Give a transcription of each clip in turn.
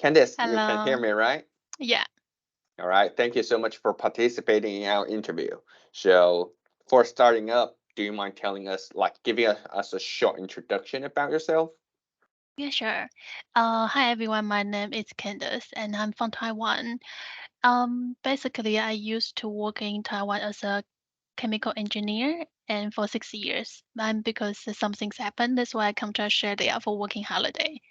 Candice, you can hear Hello. me, right? Yeah, All right. Thank you so much for participating in our interview. So, for starting up, do you mind telling us, like, giving us a short introduction about yourself? yeah, sure. Hi everyone. My name is Candice, and I'm from Taiwan. Basically, I used to work in Taiwan as a chemical engineer, and for 6 years. And because something's happened, that's why I come to Australia for working holiday.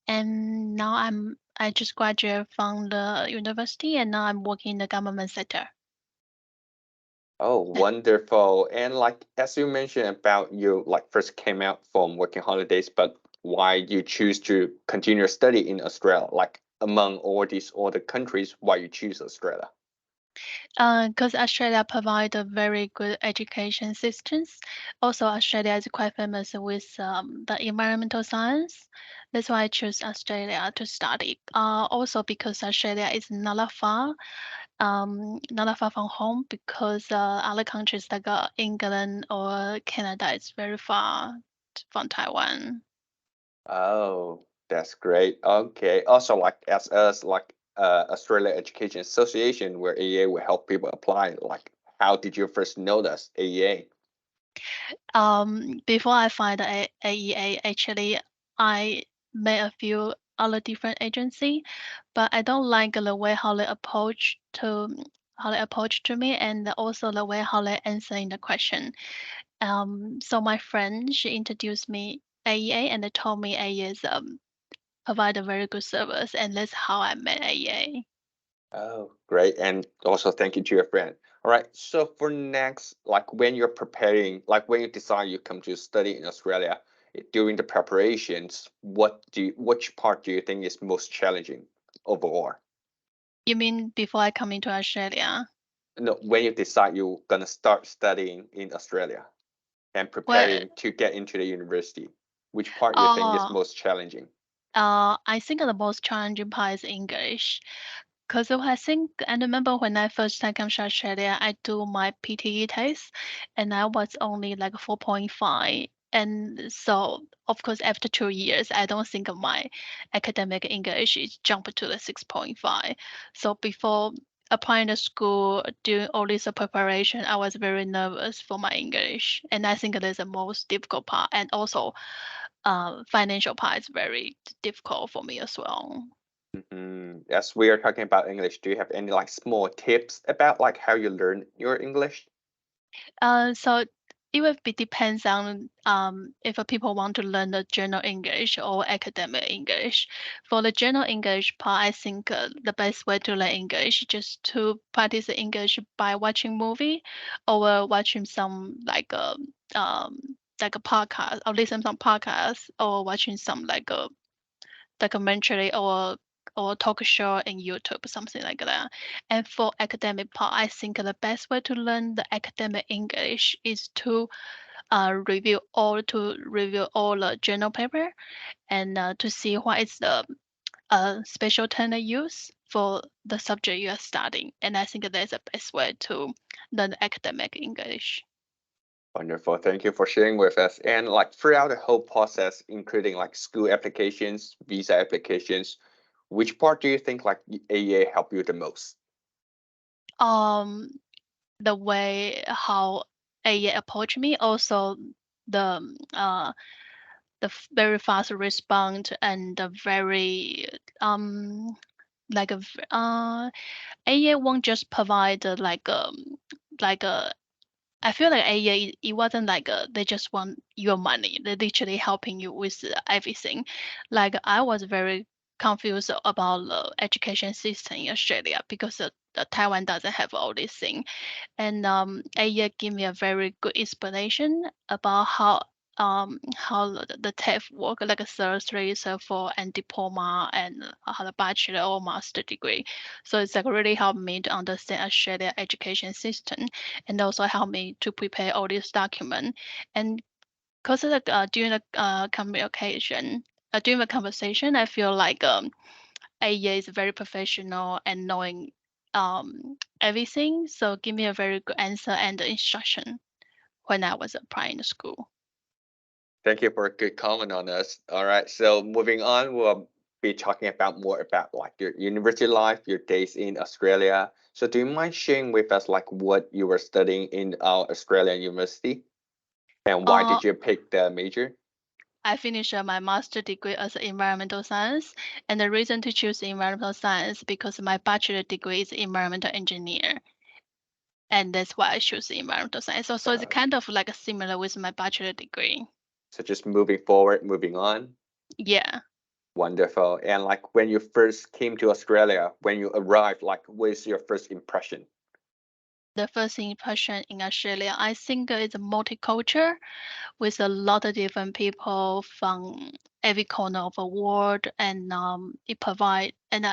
And now I just graduated from the university, and now I'm working in the government sector. Oh, wonderful. And like as you mentioned about you like first came out from working holidays, but why you choose to continue your study in Australia? Like among all these other countries, why you choose Australia? Because Australia provide a very good education systems. Also, Australia is quite famous with the environmental science. That's why I choose Australia to study. Also because Australia is not that far from home because other countries like England or Canada is very far from Taiwan. Oh, that's great. Okay. Also, like as us, like Australia Education Association, where AEA will help people apply. Like, how did you first notice AEA? Before I find the AEA, actually, I made a few other different agency, but I don't like the way how they approach to me, and also the way how they answering the question. So my friend she introduced me AEA, and they told me AEA is provide a very good service, and that's how I met AEA. Oh, great. And also thank you to your friend. All right. So for next, like when you're preparing, like when you decide you come to study in Australia, during the preparations, which part do you think is most challenging overall? You mean before I come into Australia? No, when you decide you're gonna start studying in Australia and Well, preparing to get into the university, which part you think is uh, most challenging? I think the most challenging part is English. Because I think I remember when I first time came to Australia, I do my PTE test, and I was only like 4.5. And so, of course, after 2 years, I don't think my academic English is jumped to the 6.5. So before applying to school, doing all this preparation, I was very nervous for my English, and I think that's the most difficult part. And also, financial part is very difficult for me as well. As we are talking about English, do you have any like small tips about like how you learn your English? So it will be depends on if people want to learn the general English or academic English. For the general English part, I think the best way to learn English is just to practice the English by watching movie or watching some like a podcast or listen some podcasts or watching some like a documentary or talk show in YouTube, something like that. And for academic part, I think the best way to learn the academic English is to review all the journal paper and to see what is the special term they use for the subject you are studying. And I think that's the best way to learn academic English. Wonderful. Thank you for sharing with us. And like throughout the whole process, including like school applications, visa applications, which part do you think like AEA helped you the most? Um, the way how AI approach me, also the very fast response and the very like a AA won't just provide like a I feel like AA it wasn't like they just want your money. They're literally helping you with everything. Like I was very confused about the education system in Australia because the Taiwan doesn't have all these things. And Aya gave me a very good explanation about how the TAFE work, like a third, three, third, four, and diploma, and how the bachelor or master degree. So it's like really helped me to understand Australia education system, and also helped me to prepare all these documents. And because during the during the conversation, I feel like Aya is very professional and knowing everything. So give me a very good answer and instruction when I was applying to school. Thank you for a good comment on us. All right. So moving on, we'll be talking about more about like your university life, your days in Australia. So do you mind sharing with us like what you were studying in Australian university and why Uh, did you pick the major? I finished my master degree as environmental science, and the reason to choose environmental science because my bachelor degree is environmental engineer, and that's why I choose environmental science. So it's Uh, kind of like similar with my bachelor degree. so just moving forward, moving on. Yeah. Wonderful. And like when you first came to Australia, when you arrived, like what's your first impression? The first impression in Australia, I think it's multicultural with a lot of different people from every corner of the world, and it provide and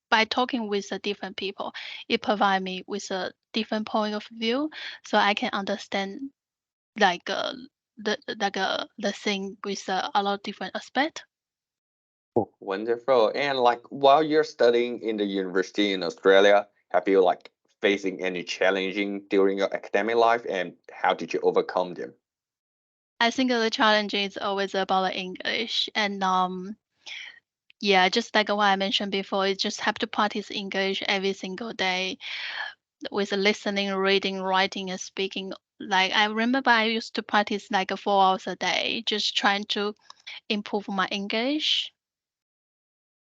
by talking with the different people, it provide me with a different point of view, so I can understand like the thing with a lot of different aspect. Wonderful. And like while you're studying in the university in Australia, have you like facing any challenging during your academic life and how did you overcome them? I think the challenge is always about the English, and yeah, just like what I mentioned before, you just have to practice English every single day with listening, reading, writing, and speaking. Like I remember I used to practice like 4 hours a day, just trying to improve my English.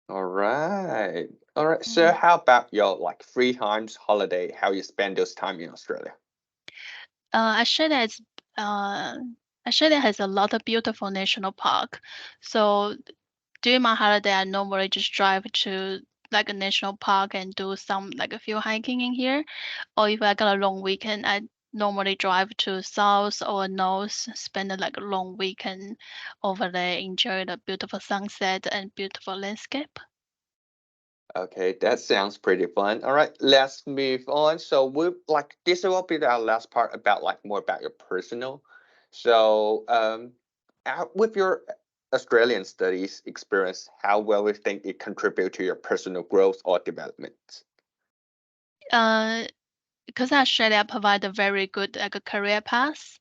All right. All right. So Mm. how about your like free times, holiday, how you spend those time in Australia? Australia is uh, Australia has a lot of beautiful national park. So during my holiday, I normally just drive to like a national park and do some like a few hiking in here. Or if I got a long weekend, I normally drive to south or north, spend like a long weekend over there, enjoy the beautiful sunset and beautiful landscape. Okay, that sounds pretty fun. All right, let's move on. So we like this will be our last part about like more about your personal. So with your Australian studies experience, how well you think it contribute to your personal growth or development? Uh, because Australia provide a very good like a career path.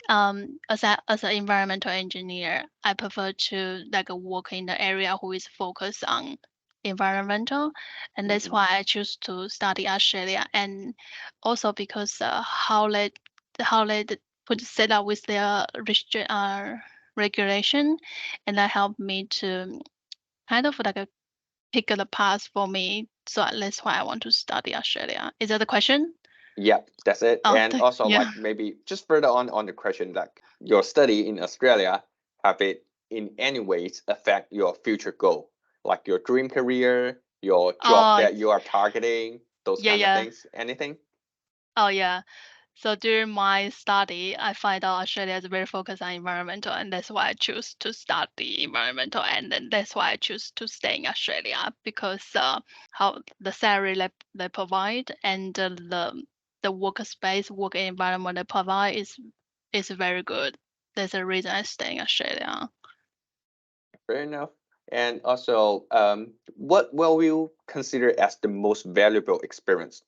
As an environmental engineer, I prefer to like work in the area who is focused on environmental, and that's Hmm. why I choose to study Australia. And also because how they put set up with their regulation, and that helped me to kind of like a pick the path for me. So that's why I want to study Australia. Is that the question? Yep, that's it. Oh, And also yeah. like maybe just further on the question, like your study in Australia, have it in any ways affect your future goal, like your dream career, your job Oh, that you are targeting, those yeah, kind of yeah. things? Anything? Oh, yeah. So during my study, I find out Australia is very focused on environmental, and that's why I choose to study environmental, and then that's why I choose to stay in Australia because how the salary they provide and the workspace, work environment they provide is very good. That's the reason I stay in Australia. Fair enough. And also, what will you consider as the most valuable experience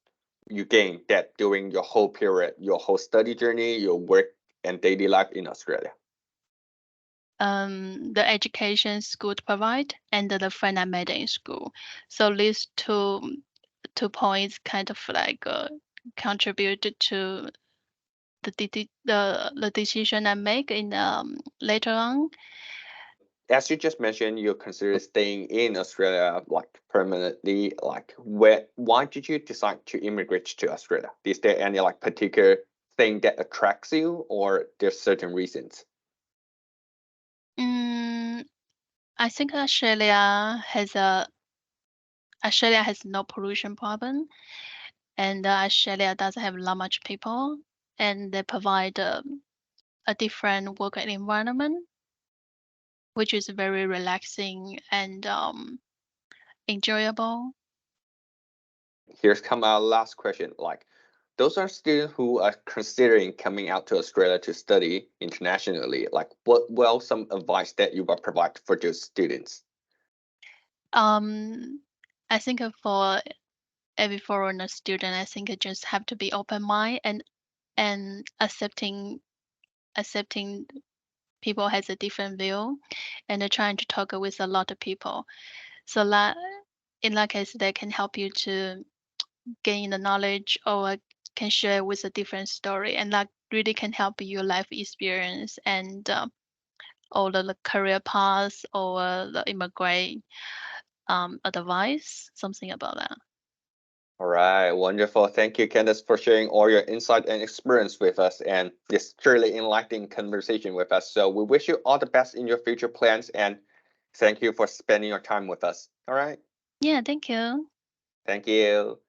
you gained that during your whole period, your whole study journey, your work and daily life in Australia? The education school provide and the friend I made in school. So these two points kind of like contributed to the decision I make in later on. As you just mentioned, you consider staying in Australia like permanently. Like, why did you decide to immigrate to Australia? Is there any like particular thing that attracts you, or there's certain reasons? Mm, I think Australia has no pollution problem, and Australia doesn't have that much people, and they provide a different work environment, which is very relaxing and enjoyable. Here's come our last question. Like, those are students who are considering coming out to Australia to study internationally. Like, what well some advice that you will provide for those students? Um, I think for every foreigner student, I think it just have to be open mind and accepting people has a different view, and trying to talk with a lot of people. So that in that case, they can help you to gain the knowledge or can share with a different story, and that really can help your life experience and or the career path or the immigrant advice, something about that. All right, wonderful. Thank you, Candice, for sharing all your insight and experience with us, and this truly enlightening conversation with us. So we wish you all the best in your future plans, and thank you for spending your time with us. All right, Yeah, thank you. thank you.